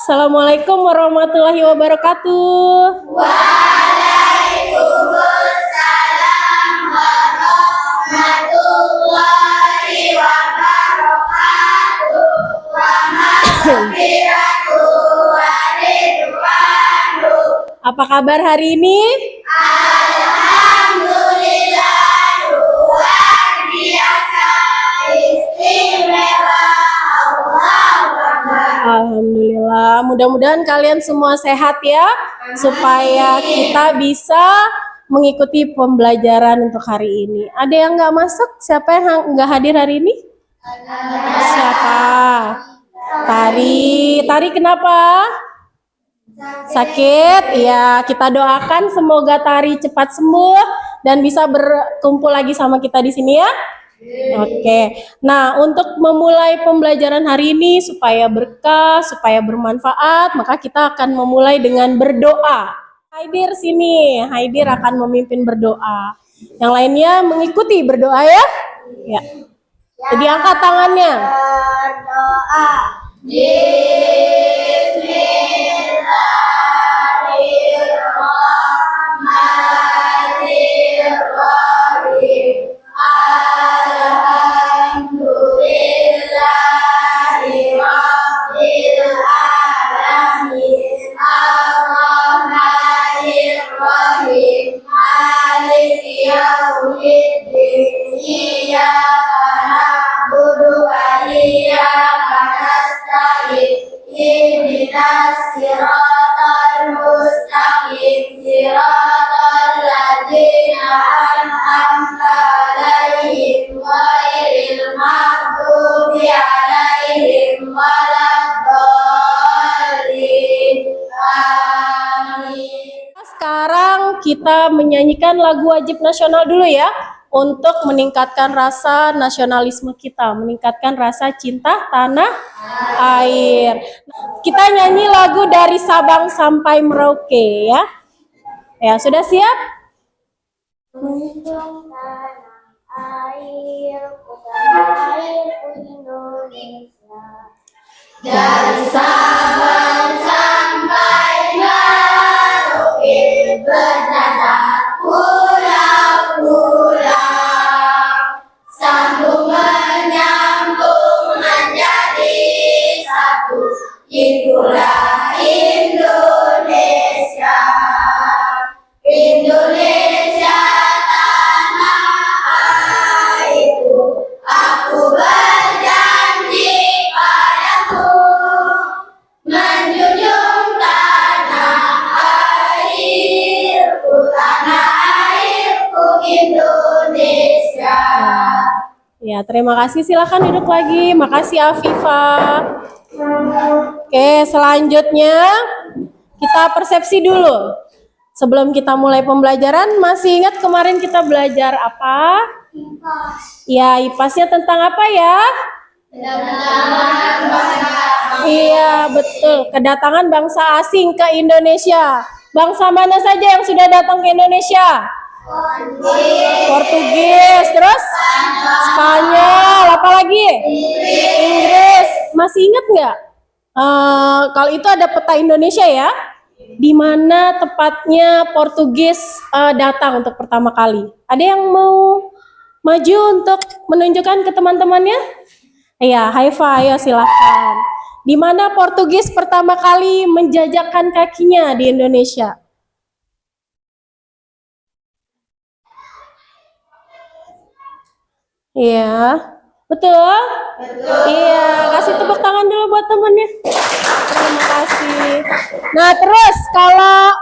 Assalamualaikum warahmatullahi wabarakatuh. Waalaikumsalam warahmatullahi wabarakatuh. Wa maghfiratuh wa ridwanuh. Apa kabar hari ini? Alhamdulillah, luar biasa, istimewa, Allahu Akbar. Alhamdulillah, mudah-mudahan kalian semua sehat ya, supaya kita bisa mengikuti pembelajaran untuk hari ini. Ada yang nggak masuk? Siapa yang nggak hadir hari ini? Siapa? Tari kenapa? Sakit? Ya, kita doakan semoga Tari cepat sembuh dan bisa berkumpul lagi sama kita di sini ya. Oke, nah untuk memulai pembelajaran hari ini supaya berkah, supaya bermanfaat, maka kita akan memulai dengan berdoa. Haidir sini, Haidir akan memimpin berdoa. Yang lainnya mengikuti berdoa ya. Ya. Jadi angkat tangannya. Berdoa. Bismillahirrahmanirrahim. Alhamdulillahi rabbil alamin. Ar-Rahmanir-Rahim. Maliki yaumiddin. Iyyaka na'budu wa iyyaka nasta'in. Ihdinas siratal mustaqim. Siratal ladzina an'amta 'alaihim ghairil maghdubi 'alaihim waladdallin. Amin. Sekarang kita menyanyikan lagu wajib nasional dulu ya, untuk meningkatkan rasa nasionalisme kita, meningkatkan rasa cinta tanah air. Kita nyanyi lagu dari Sabang sampai Merauke ya. Ya, sudah siap? Menjunjung tanah air, tanah airku Indonesia. Dari Sabang sampai Merauke, berdasar pulau-pulau, sambung menyambung menjadi satu, itulah Indonesia. Indonesia tanah airku, aku berjanji padaku, menjunjung tanah airku Indonesia. Ya, terima kasih. Silakan duduk lagi. Makasih Afifah. Oke, selanjutnya kita persepsi dulu. Sebelum kita mulai pembelajaran, masih ingat kemarin kita belajar apa? Ya, IPAS-nya tentang apa ya? Iya, betul. Kedatangan bangsa asing ke Indonesia. Bangsa mana saja yang sudah datang ke Indonesia? Portugis, terus? Spanyol, apa lagi? Inggris. Masih ingat nggak? Kalau itu ada peta Indonesia ya, di mana tepatnya Portugis datang untuk pertama kali. Ada yang mau maju untuk menunjukkan ke teman-temannya? Iya, high five, ya silakan. Di mana Portugis pertama kali menjajakkan kakinya di Indonesia? Iya, betul? Betul. Iya, kasih tepuk tangan dulu buat temannya. Terima kasih. Nah, terus kalau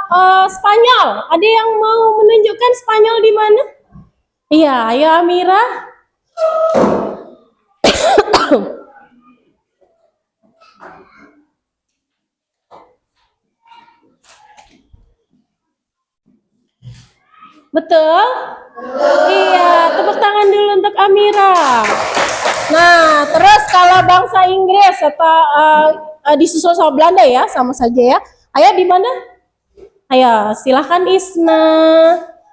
Spanyol, ada yang mau menunjukkan Spanyol di mana? Iya, ayo Amira. Betul? Iya, tepuk tangan dulu untuk Amira. Nah, terus kalau bangsa Inggris atau disusul sama Belanda ya, sama saja ya. Ayo di mana? Ayo, silahkan Isna.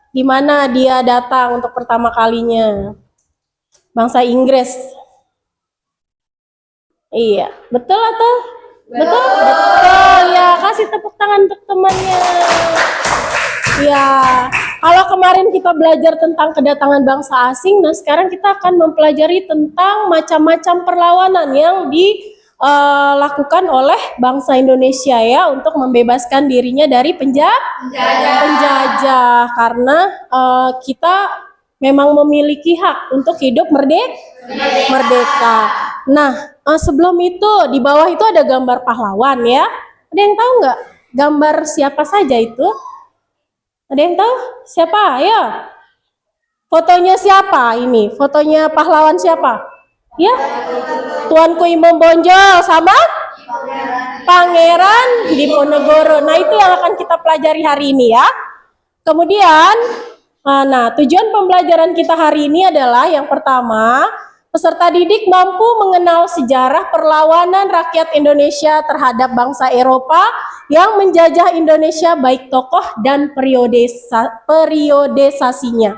Di mana dia datang untuk pertama kalinya? Bangsa Inggris. Iya, betul atau? Betul? Betul ya, kasih tepuk tangan untuk temannya. Ya, kalau kemarin kita belajar tentang kedatangan bangsa asing, nah sekarang kita akan mempelajari tentang macam-macam perlawanan yang dilakukan oleh bangsa Indonesia ya untuk membebaskan dirinya dari penjajah karena kita memang memiliki hak untuk hidup merdeka. Nah, sebelum itu di bawah itu ada gambar pahlawan ya. Ada yang tahu nggak gambar siapa saja itu? Ada yang tahu siapa? Ayo. Fotonya siapa ini? Fotonya pahlawan siapa? Ya, Tuanku Imam Bonjol sama Pangeran Diponegoro. Nah, itu yang akan kita pelajari hari ini ya. Kemudian, nah tujuan pembelajaran kita hari ini adalah yang pertama, peserta didik mampu mengenal sejarah perlawanan rakyat Indonesia terhadap bangsa Eropa yang menjajah Indonesia baik tokoh dan periodisasinya.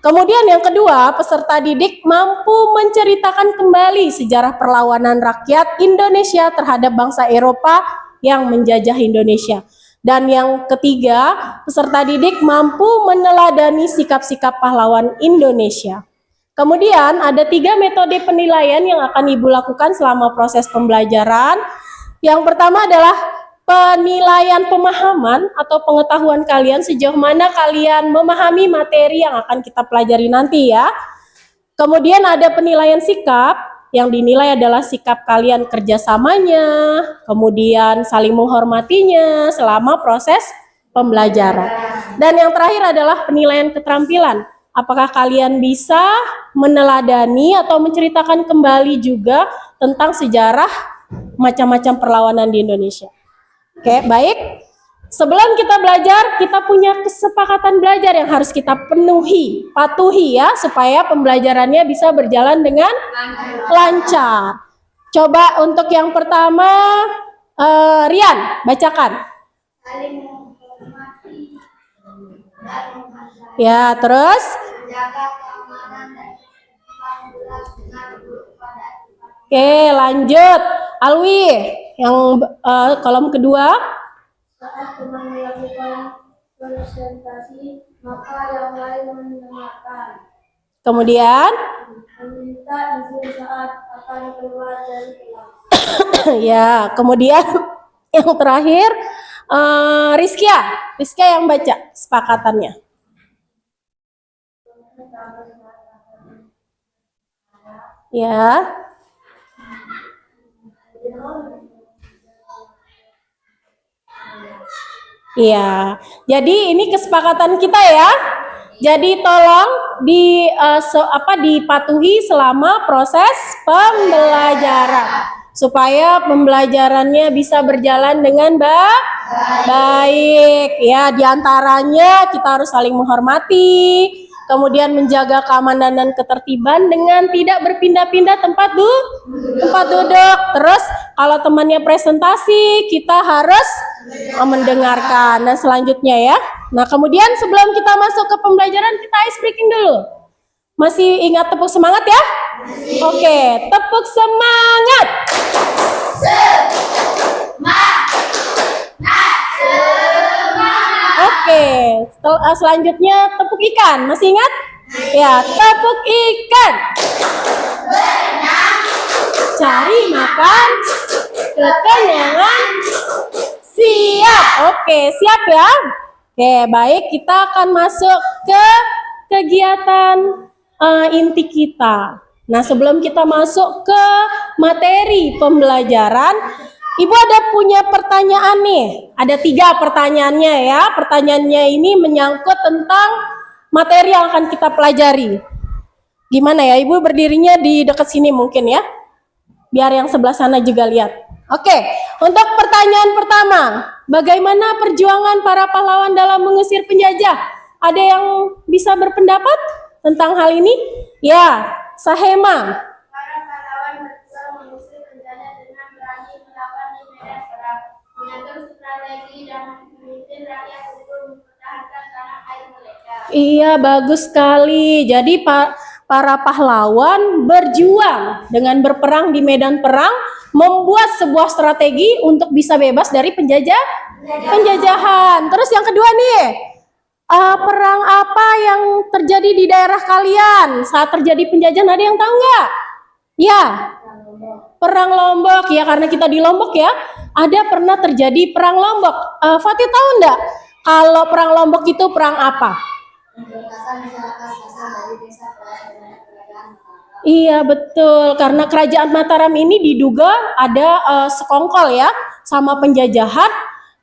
Kemudian yang kedua, peserta didik mampu menceritakan kembali sejarah perlawanan rakyat Indonesia terhadap bangsa Eropa yang menjajah Indonesia. Dan yang ketiga, peserta didik mampu meneladani sikap-sikap pahlawan Indonesia. Kemudian ada 3 metode penilaian yang akan Ibu lakukan selama proses pembelajaran. Yang pertama adalah penilaian pemahaman atau pengetahuan kalian sejauh mana kalian memahami materi yang akan kita pelajari nanti ya. Kemudian ada penilaian sikap, yang dinilai adalah sikap kalian kerjasamanya, kemudian saling menghormatinya selama proses pembelajaran. Dan yang terakhir adalah penilaian keterampilan. Apakah kalian bisa meneladani atau menceritakan kembali juga tentang sejarah macam-macam perlawanan di Indonesia. Oke, baik. Sebelum kita belajar, kita punya kesepakatan belajar yang harus kita patuhi ya, supaya pembelajarannya bisa berjalan dengan lancar. Coba untuk yang pertama, Rian, bacakan. Saling menghormati dan menghargai. Ya, terus? Menjaga keamanan dan ketertiban dengan buruk pada aturan. Oke, lanjut. Alwi, yang kolom kedua. Saat teman melakukan presentasi, maka yang lain mendengarkan. Kemudian, Meminta izin saat akan keluar dari kelas. ya, kemudian yang terakhir, Rizkia yang baca sepakatannya. Ya. Iya. Jadi ini kesepakatan kita ya. Jadi tolong dipatuhi selama proses pembelajaran supaya pembelajarannya bisa berjalan dengan baik. Ya, diantaranya kita harus saling menghormati, kemudian menjaga keamanan dan ketertiban dengan tidak berpindah-pindah tempat duduk. Terus kalau temannya presentasi, kita harus mendengarkan. Nah, selanjutnya ya. Nah, kemudian sebelum kita masuk ke pembelajaran, kita ice breaking dulu. Masih ingat tepuk semangat ya? Oke, tepuk semangat. Oke, selanjutnya tepuk ikan. Masih ingat? Ya, tepuk ikan. Cari makan, kekenyangan, siap. Oke, siap ya? Oke, baik. Kita akan masuk ke kegiatan inti kita. Nah, sebelum kita masuk ke materi pembelajaran, Ibu ada punya pertanyaan nih. Ada 3 pertanyaannya ya. Pertanyaannya ini menyangkut tentang materi yang akan kita pelajari. Gimana ya, Ibu berdirinya di dekat sini mungkin ya. Biar yang sebelah sana juga lihat. Oke, untuk pertanyaan pertama, bagaimana perjuangan para pahlawan dalam mengusir penjajah? Ada yang bisa berpendapat tentang hal ini? Ya, Sahema. Para pahlawan berjuang mengusir penjajah dengan berani melawan di medan perang, mengatur strategi dan memimpin rakyat untuk mempertahankan tanah air mereka. Iya, bagus sekali. Jadi para pahlawan berjuang dengan berperang di medan perang, membuat sebuah strategi untuk bisa bebas dari penjajahan. Terus yang kedua nih, perang apa yang terjadi di daerah kalian saat terjadi penjajahan? Ada yang tahu nggak? Ya, perang Lombok ya, karena kita di Lombok ya. Ada pernah terjadi perang Lombok. Fatih tahu nggak? Kalau perang Lombok itu perang apa? Iya betul, karena kerajaan Mataram ini diduga ada sekongkol ya sama penjajahan,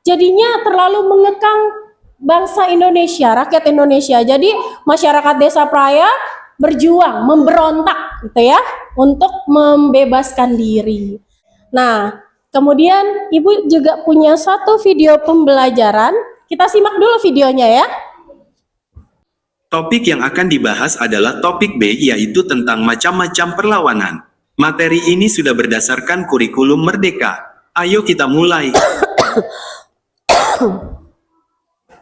jadinya terlalu mengekang bangsa Indonesia, rakyat Indonesia. Jadi masyarakat Desa Praya berjuang, memberontak gitu ya, untuk membebaskan diri. Nah, kemudian Ibu juga punya satu video pembelajaran, kita simak dulu videonya ya. Topik yang akan dibahas adalah topik B, yaitu tentang macam-macam perlawanan. Materi ini sudah berdasarkan kurikulum Merdeka. Ayo kita mulai.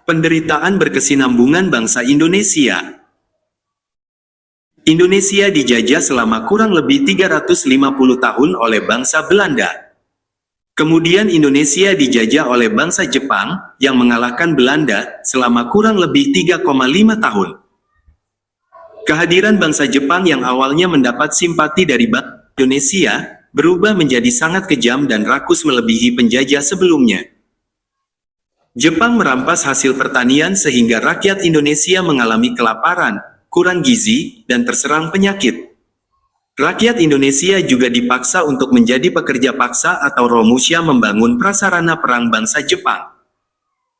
Penderitaan berkesinambungan bangsa Indonesia. Indonesia dijajah selama kurang lebih 350 tahun oleh bangsa Belanda. Kemudian Indonesia dijajah oleh bangsa Jepang yang mengalahkan Belanda selama kurang lebih 3,5 tahun. Kehadiran bangsa Jepang yang awalnya mendapat simpati dari bangsa Indonesia berubah menjadi sangat kejam dan rakus melebihi penjajah sebelumnya. Jepang merampas hasil pertanian sehingga rakyat Indonesia mengalami kelaparan, kurang gizi, dan terserang penyakit. Rakyat Indonesia juga dipaksa untuk menjadi pekerja paksa atau romusya membangun prasarana perang bangsa Jepang.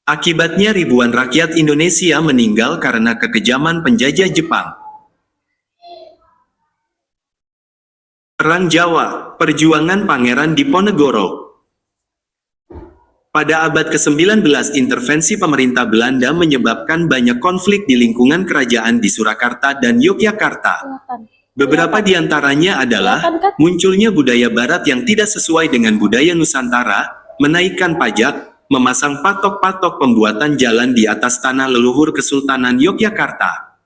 Akibatnya ribuan rakyat Indonesia meninggal karena kekejaman penjajah Jepang. Perang Jawa, perjuangan Pangeran Diponegoro. Pada abad ke-19, intervensi pemerintah Belanda menyebabkan banyak konflik di lingkungan kerajaan di Surakarta dan Yogyakarta. Beberapa di antaranya adalah munculnya budaya barat yang tidak sesuai dengan budaya Nusantara, menaikkan pajak, memasang patok-patok pembuatan jalan di atas tanah leluhur Kesultanan Yogyakarta.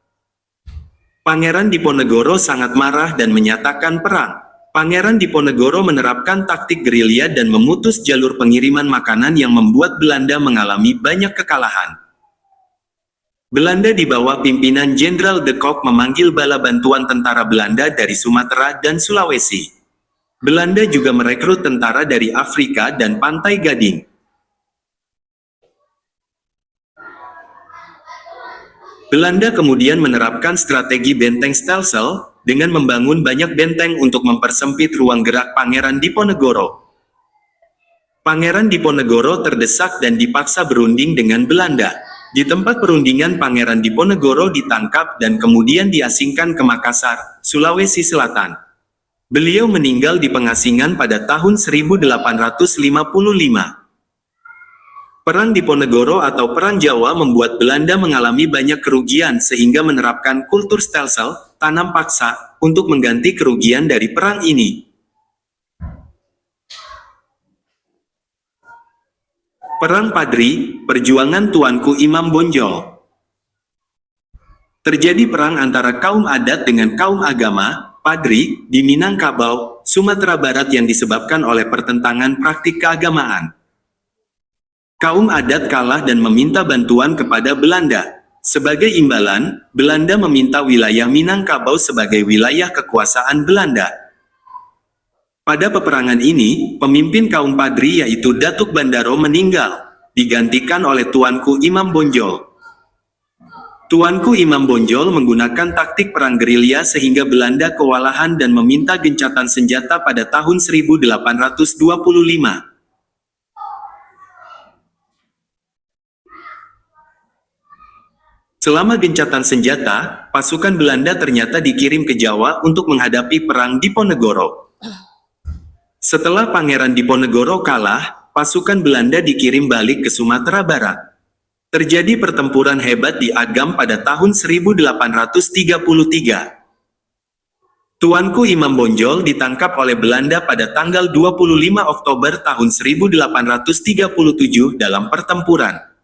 Pangeran Diponegoro sangat marah dan menyatakan perang. Pangeran Diponegoro menerapkan taktik gerilya dan memutus jalur pengiriman makanan yang membuat Belanda mengalami banyak kekalahan. Belanda di bawah pimpinan Jenderal de Kock memanggil bala bantuan tentara Belanda dari Sumatera dan Sulawesi. Belanda juga merekrut tentara dari Afrika dan Pantai Gading. Belanda kemudian menerapkan strategi benteng Stelsel dengan membangun banyak benteng untuk mempersempit ruang gerak Pangeran Diponegoro. Pangeran Diponegoro terdesak dan dipaksa berunding dengan Belanda. Di tempat perundingan, Pangeran Diponegoro ditangkap dan kemudian diasingkan ke Makassar, Sulawesi Selatan. Beliau meninggal di pengasingan pada tahun 1855. Perang Diponegoro atau Perang Jawa membuat Belanda mengalami banyak kerugian sehingga menerapkan kultur Stelsel, tanam paksa, untuk mengganti kerugian dari perang ini. Perang Padri, perjuangan Tuanku Imam Bonjol. Terjadi perang antara kaum adat dengan kaum agama, Padri, di Minangkabau, Sumatera Barat yang disebabkan oleh pertentangan praktik keagamaan. Kaum adat kalah dan meminta bantuan kepada Belanda. Sebagai imbalan, Belanda meminta wilayah Minangkabau sebagai wilayah kekuasaan Belanda. Pada peperangan ini, pemimpin kaum Padri yaitu Datuk Bandaro meninggal, digantikan oleh Tuanku Imam Bonjol. Tuanku Imam Bonjol menggunakan taktik perang gerilya sehingga Belanda kewalahan dan meminta gencatan senjata pada tahun 1825. Selama gencatan senjata, pasukan Belanda ternyata dikirim ke Jawa untuk menghadapi perang Diponegoro. Setelah Pangeran Diponegoro kalah, pasukan Belanda dikirim balik ke Sumatera Barat. Terjadi pertempuran hebat di Agam pada tahun 1833. Tuanku Imam Bonjol ditangkap oleh Belanda pada tanggal 25 Oktober tahun 1837 dalam pertempuran.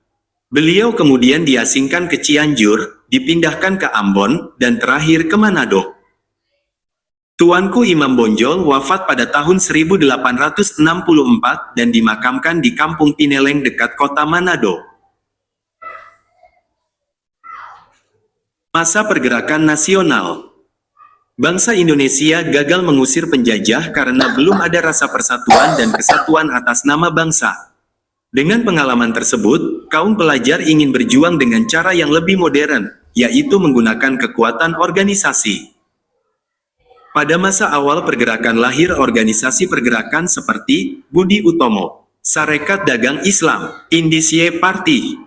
Beliau kemudian diasingkan ke Cianjur, dipindahkan ke Ambon, dan terakhir ke Manado. Tuanku Imam Bonjol wafat pada tahun 1864 dan dimakamkan di Kampung Pineleng dekat kota Manado. Masa pergerakan nasional. Bangsa Indonesia gagal mengusir penjajah karena belum ada rasa persatuan dan kesatuan atas nama bangsa. Dengan pengalaman tersebut, kaum pelajar ingin berjuang dengan cara yang lebih modern, yaitu menggunakan kekuatan organisasi. Pada masa awal pergerakan lahir organisasi pergerakan seperti Budi Utomo, Sarekat Dagang Islam, Indisye Party.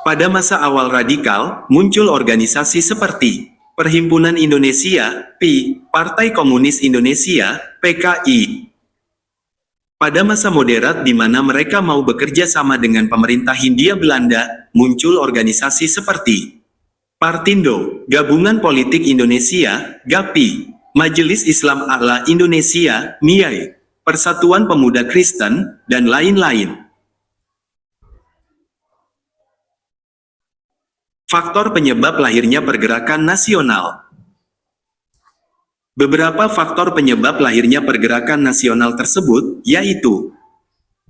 Pada masa awal radikal, muncul organisasi seperti Perhimpunan Indonesia, PI, Partai Komunis Indonesia, PKI. Pada masa moderat di mana mereka mau bekerja sama dengan pemerintah Hindia Belanda, muncul organisasi seperti Partindo, Gabungan Politik Indonesia, GAPI, Majelis Islam A'la Indonesia, MIAI, Persatuan Pemuda Kristen, dan lain-lain. Faktor penyebab lahirnya pergerakan nasional. Beberapa faktor penyebab lahirnya pergerakan nasional tersebut, yaitu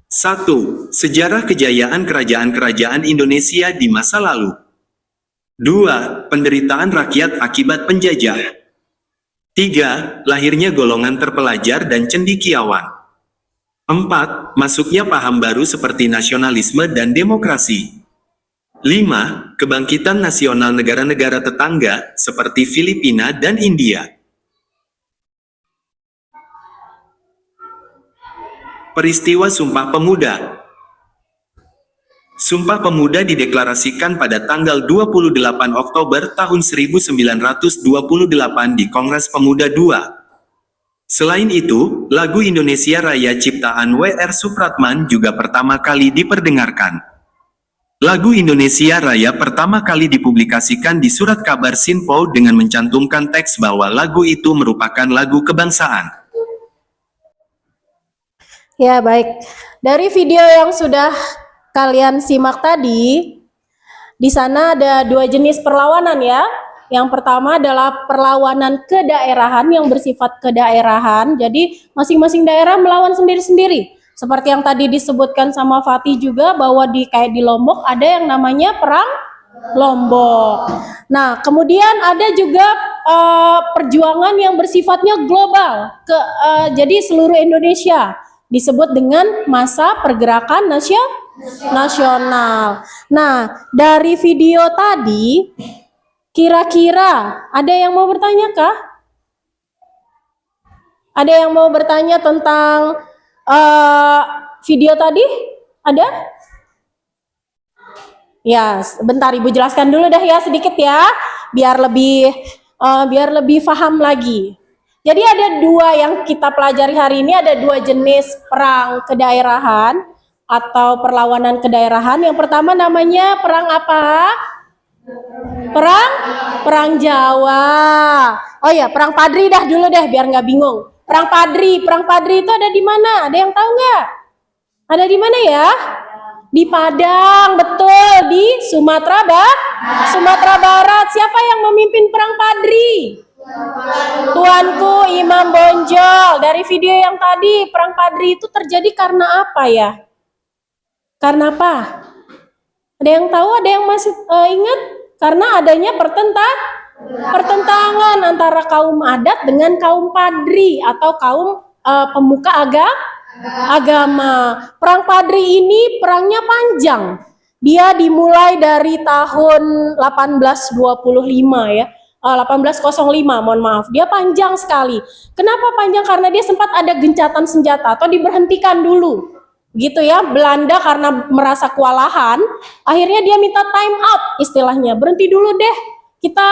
1. Sejarah kejayaan kerajaan-kerajaan Indonesia di masa lalu. 2. Penderitaan rakyat akibat penjajah. 3. Lahirnya golongan terpelajar dan cendekiawan. 4. Masuknya paham baru seperti nasionalisme dan demokrasi. 5. Kebangkitan nasional negara-negara tetangga seperti Filipina dan India. Peristiwa Sumpah Pemuda. Sumpah Pemuda dideklarasikan pada tanggal 28 Oktober tahun 1928 di Kongres Pemuda II. Selain itu, lagu Indonesia Raya ciptaan W.R. Supratman juga pertama kali diperdengarkan. Lagu Indonesia Raya pertama kali dipublikasikan di Surat Kabar Sinpo dengan mencantumkan teks bahwa lagu itu merupakan lagu kebangsaan. Ya, baik. Dari video yang sudah kalian simak tadi, di sana ada dua jenis perlawanan ya. Yang pertama adalah perlawanan kedaerahan yang bersifat kedaerahan. Jadi masing-masing daerah melawan sendiri-sendiri. Seperti yang tadi disebutkan sama Fatih juga bahwa kayak di Lombok ada yang namanya perang Lombok. Nah, kemudian ada juga perjuangan yang bersifatnya global, jadi seluruh Indonesia. Disebut dengan masa pergerakan nasional. Nah, dari video tadi, kira-kira ada yang mau bertanya kah? Ada yang mau bertanya tentang video tadi? Ada? Ya, bentar Ibu jelaskan dulu dah ya sedikit ya, biar lebih paham lagi. Jadi ada dua yang kita pelajari hari ini, ada dua jenis perang kedaerahan atau perlawanan kedaerahan. Yang pertama namanya perang apa? Perang Jawa. Oh ya, perang Padri dah dulu deh biar nggak bingung. Perang Padri itu ada di mana? Ada yang tahu nggak? Ada di mana ya? Di Padang, betul, di Sumatera Barat. Siapa yang memimpin perang Padri? Tuanku Imam Bonjol. Dari video yang tadi, perang Padri itu terjadi karena apa ya? Karena apa? Ada yang tahu? Ada yang masih ingat? Karena adanya pertentangan antara kaum adat dengan kaum Padri atau kaum pemuka agama. Perang Padri ini perangnya panjang. Dia dimulai dari tahun 1825 ya. 1805, mohon maaf. Dia panjang sekali. Kenapa panjang? Karena dia sempat ada gencatan senjata atau diberhentikan dulu. Gitu ya, Belanda karena merasa kewalahan, akhirnya dia minta time out istilahnya. Berhenti dulu deh, kita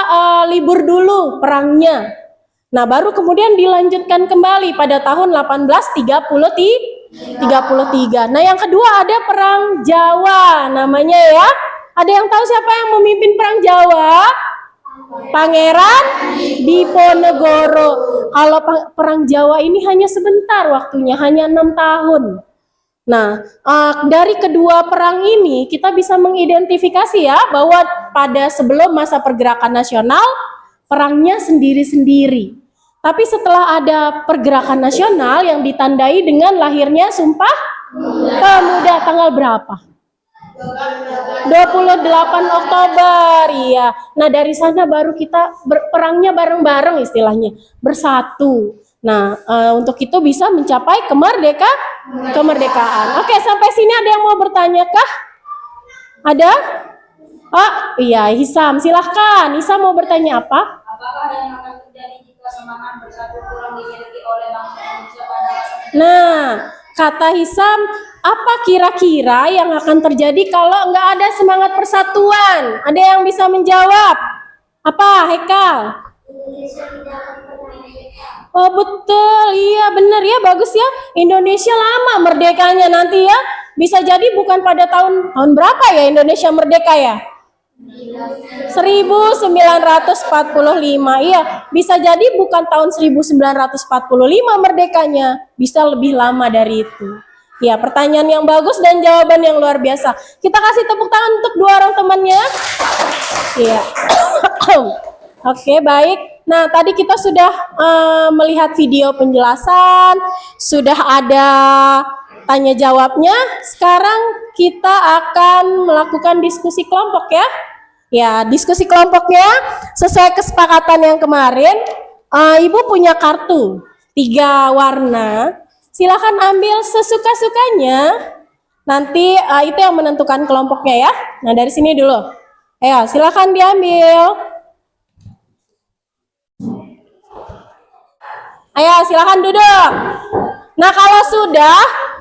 libur dulu perangnya. Nah, baru kemudian dilanjutkan kembali pada tahun 1833. Nah, yang kedua ada perang Jawa namanya ya. Ada yang tahu siapa yang memimpin perang Jawa? Pangeran Diponegoro. Kalau perang Jawa ini hanya sebentar waktunya, hanya 6 tahun. Nah, dari kedua perang ini kita bisa mengidentifikasi ya bahwa pada sebelum masa pergerakan nasional perangnya sendiri-sendiri. Tapi setelah ada pergerakan nasional yang ditandai dengan lahirnya Sumpah Pemuda tanggal berapa? 28 Oktober, iya. Nah, dari sana baru kita perangnya bareng-bareng istilahnya, bersatu. Nah, untuk itu bisa mencapai kemerdekaan. Oke, sampai sini ada yang mau bertanya kah? Ada? Oh, iya, Hisam, silahkan. Hisam mau bertanya apa? Apakah yang akan terjadi jika semangat bersatu kurang dimiliki oleh bangsa Indonesia pada masa Nah, kata Hisam, apa kira-kira yang akan terjadi kalau nggak ada semangat persatuan? Ada yang bisa menjawab? Apa, Hekal? Oh betul, iya benar ya, bagus ya. Indonesia lama merdekanya nanti ya. Bisa jadi bukan pada tahun berapa ya Indonesia merdeka ya? 1945, iya. Bisa jadi bukan tahun 1945 merdekanya, bisa lebih lama dari itu. Ya, pertanyaan yang bagus dan jawaban yang luar biasa. Kita kasih tepuk tangan untuk dua orang temannya. Iya. Oke, baik. Nah, tadi kita sudah melihat video penjelasan, sudah ada tanya jawabnya. Sekarang kita akan melakukan diskusi kelompok ya. Ya, diskusi kelompoknya sesuai kesepakatan yang kemarin. Ibu punya kartu 3 warna. Silakan ambil sesuka-sukanya. Nanti itu yang menentukan kelompoknya ya. Nah, dari sini dulu. Ayo, silakan diambil. Ayo, silakan duduk. Nah, kalau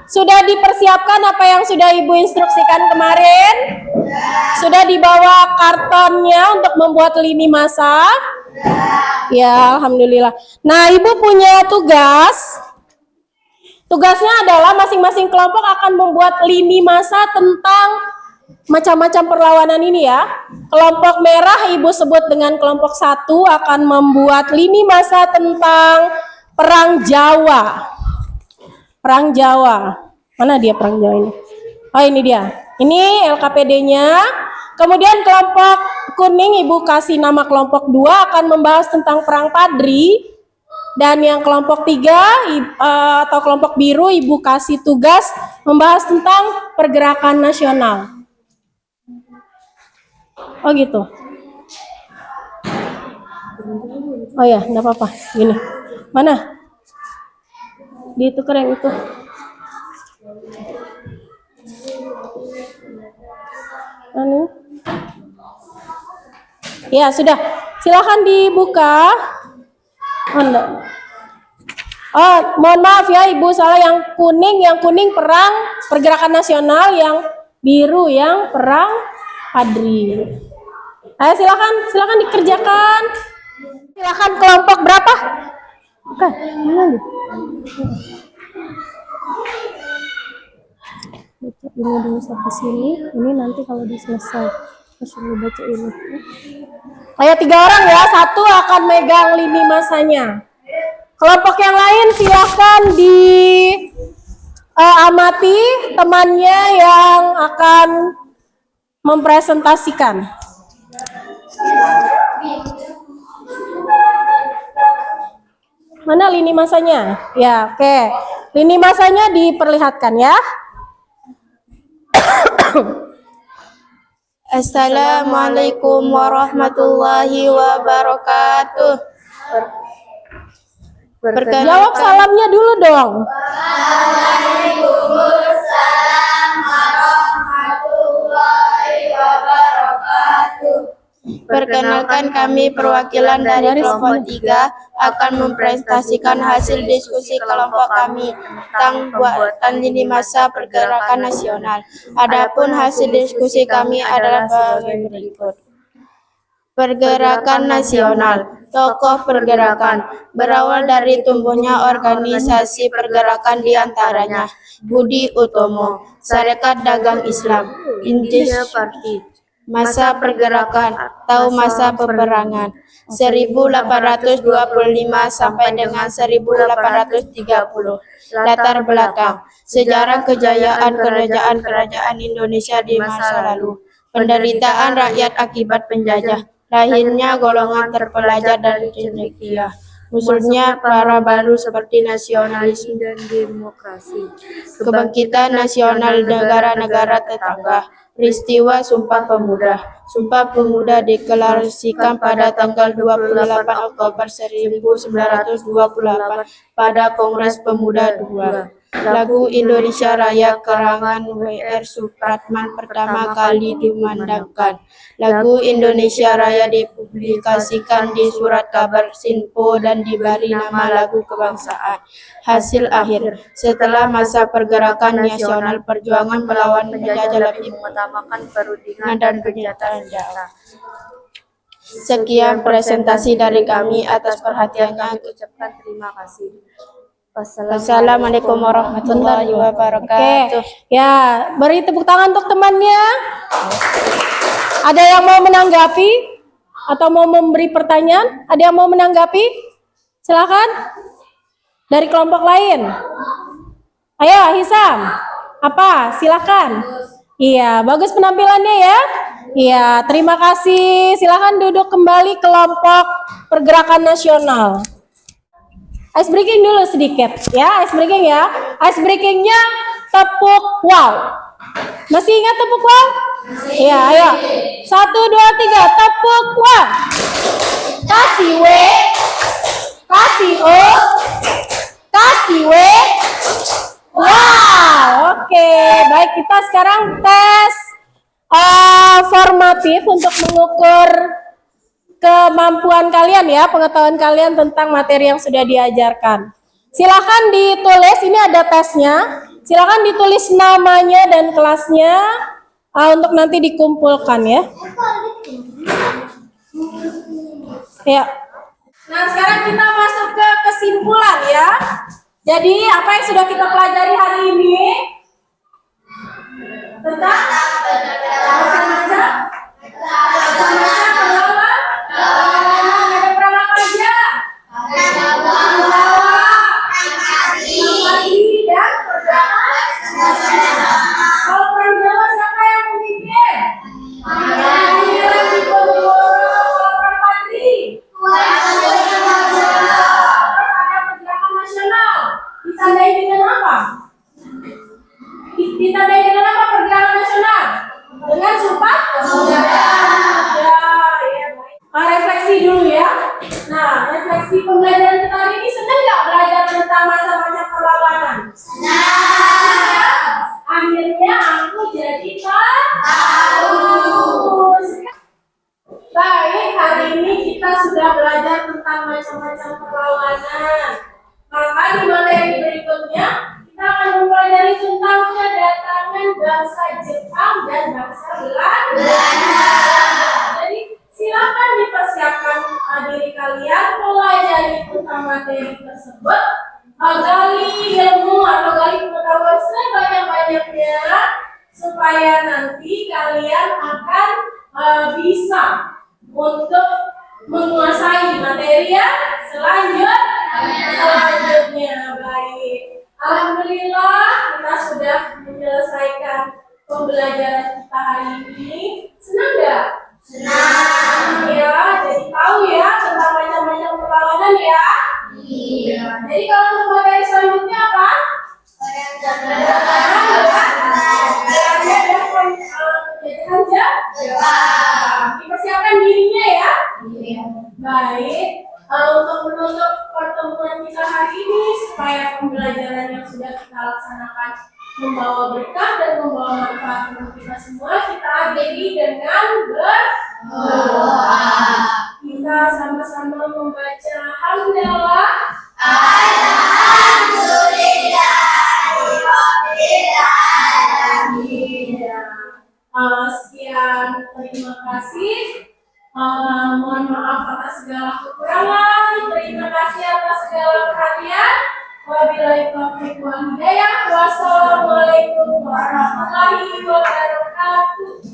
sudah dipersiapkan apa yang sudah Ibu instruksikan kemarin? Sudah dibawa kartonnya untuk membuat lini masa? Ya, alhamdulillah. Nah, Ibu punya tugas. Tugasnya adalah masing-masing kelompok akan membuat lini masa tentang macam-macam perlawanan ini ya. Kelompok merah Ibu sebut dengan kelompok 1 akan membuat lini masa tentang Perang Jawa. Perang Jawa. Mana dia Perang Jawa ini? Oh, ini dia. Ini LKPD-nya. Kemudian kelompok kuning Ibu kasih nama kelompok 2 akan membahas tentang Perang Padri. Dan yang kelompok 3 atau kelompok biru Ibu kasih tugas membahas tentang pergerakan nasional. Oh gitu. Oh ya, enggak apa-apa. Gini. Mana? Ditukar yang itu. Anu. Ya, sudah. Silakan dibuka. Oh, enggak. Oh, mohon maaf ya Ibu, salah yang kuning perang pergerakan nasional, yang biru yang perang Padri. Ayo silakan dikerjakan. Silakan kelompok berapa? Oke, mana nih? Baca ini dulu sampai sini. Ini nanti kalau udah selesai, suruh baca ini. Ayo 3 orang ya, 1 akan megang lini masanya. Kelompok yang lain silakan amati temannya yang akan mempresentasikan. Mana lini masanya? Ya, oke. Lini masanya diperlihatkan ya. Assalamualaikum warahmatullahi wabarakatuh. Jawab salamnya dulu dong. Waalaikumsalam warahmatullahi wabarakatuh. Perkenalkan, kami perwakilan dari kelompok 3 akan mempresentasikan hasil diskusi kelompok kami tentang buatan lini masa pergerakan nasional. Adapun hasil diskusi kami adalah berikut. Pergerakan nasional. Tokoh pergerakan berawal dari tumbuhnya organisasi pergerakan diantaranya Budi Utomo, Sarekat Dagang Islam, Indonesia Party. Masa pergerakan atau masa peperangan 1825 sampai dengan 1830. Latar belakang sejarah kejayaan kerajaan Indonesia di masa lalu. Penderitaan rakyat akibat penjajah. Lahirnya golongan terpelajar dari cendekia. Musuhnya para baru seperti nasionalisme dan demokrasi. kebangkitan nasional negara-negara tetangga. Peristiwa Sumpah Pemuda. Sumpah Pemuda deklarasikan pada tanggal 28 Oktober 1928 pada Kongres Pemuda II. Lagu Indonesia Raya karangan W.R. Supratman pertama kali dimandangkan. Lagu Indonesia Raya dipublikasikan di Surat Kabar Sinpo dan diberi nama Lagu Kebangsaan. Hasil akhir, setelah masa pergerakan nasional, perjuangan melawan penjajah lebih mengutamakan perundingan dan kejahatan nyata. Sekian presentasi dari kami, atas perhatiannya. Ucapkan terima kasih. Wassalamualaikum warahmatullahi Oke, wabarakatuh. ya, beri tepuk tangan untuk temannya. Ada yang mau menanggapi atau mau memberi pertanyaan? Ada yang mau menanggapi? Silakan. Dari kelompok lain. Ayo, Hisam. Apa? Silakan. Iya, bagus penampilannya ya. Iya, terima kasih. Silakan duduk kembali kelompok pergerakan nasional. Ice breaking dulu sedikit ya, ice breaking ya. Ice breakingnya tepuk wow. Masih ingat tepuk wow? Iya, ayo. 1, 2, 3, tepuk wow. Kasih W, kasih O, kasih W. Wow, oke. Baik, kita sekarang tes formatif untuk mengukur kemampuan kalian ya, pengetahuan kalian tentang materi yang sudah diajarkan. Silakan ditulis, ini ada tesnya. Silakan ditulis namanya dan kelasnya untuk nanti dikumpulkan ya. Ya. Nah, sekarang kita masuk ke kesimpulan ya. Jadi, apa yang sudah kita pelajari hari ini? Tentang macam-macam ditandai dengan apa pergerakan nasional? Dengan Sumpah Pemuda. Ya, baik. Refleksi dulu ya. Nah, refleksi pembelajaran kita hari ini, senang nggak belajar tentang masa-masa perlawanan? Senang. Akhirnya aku jadi tahu. Baik, hari ini kita sudah belajar tentang macam-macam perlawanan. Maka di materi berikutnya kita akan mempelajari tentang kedatangan bangsa Jepang dan bangsa Belanda. Jadi silakan dipersiapkan diri kalian pelajari tentang materi tersebut, gali ilmu atau gali pengetahuan sebanyak-banyaknya supaya nanti kalian akan bisa untuk menguasai materi yang selanjutnya. Baik. Alhamdulillah kita sudah menyelesaikan pembelajaran kita hari ini. Senang nggak? Senang. Ya, jadi tahu ya tentang macam-macam perlawanan ya. Iya. Jadi kalau untuk materi selanjutnya apa? Dipersiapkan dirinya ya. Baik. Untuk menutup pertemuan kita hari ini supaya pembelajaran yang sudah kita laksanakan membawa berkah dan membawa manfaat untuk kita semua, kita akhiri dengan berdoa. Kita sama-sama membaca hamdalah. Sekian, terima kasih. Mohon maaf atas segala kekurangan. Terima kasih atas segala perhatian. Wabillahi taufiq wal hidayah. Wassalamualaikum warahmatullahi wabarakatuh.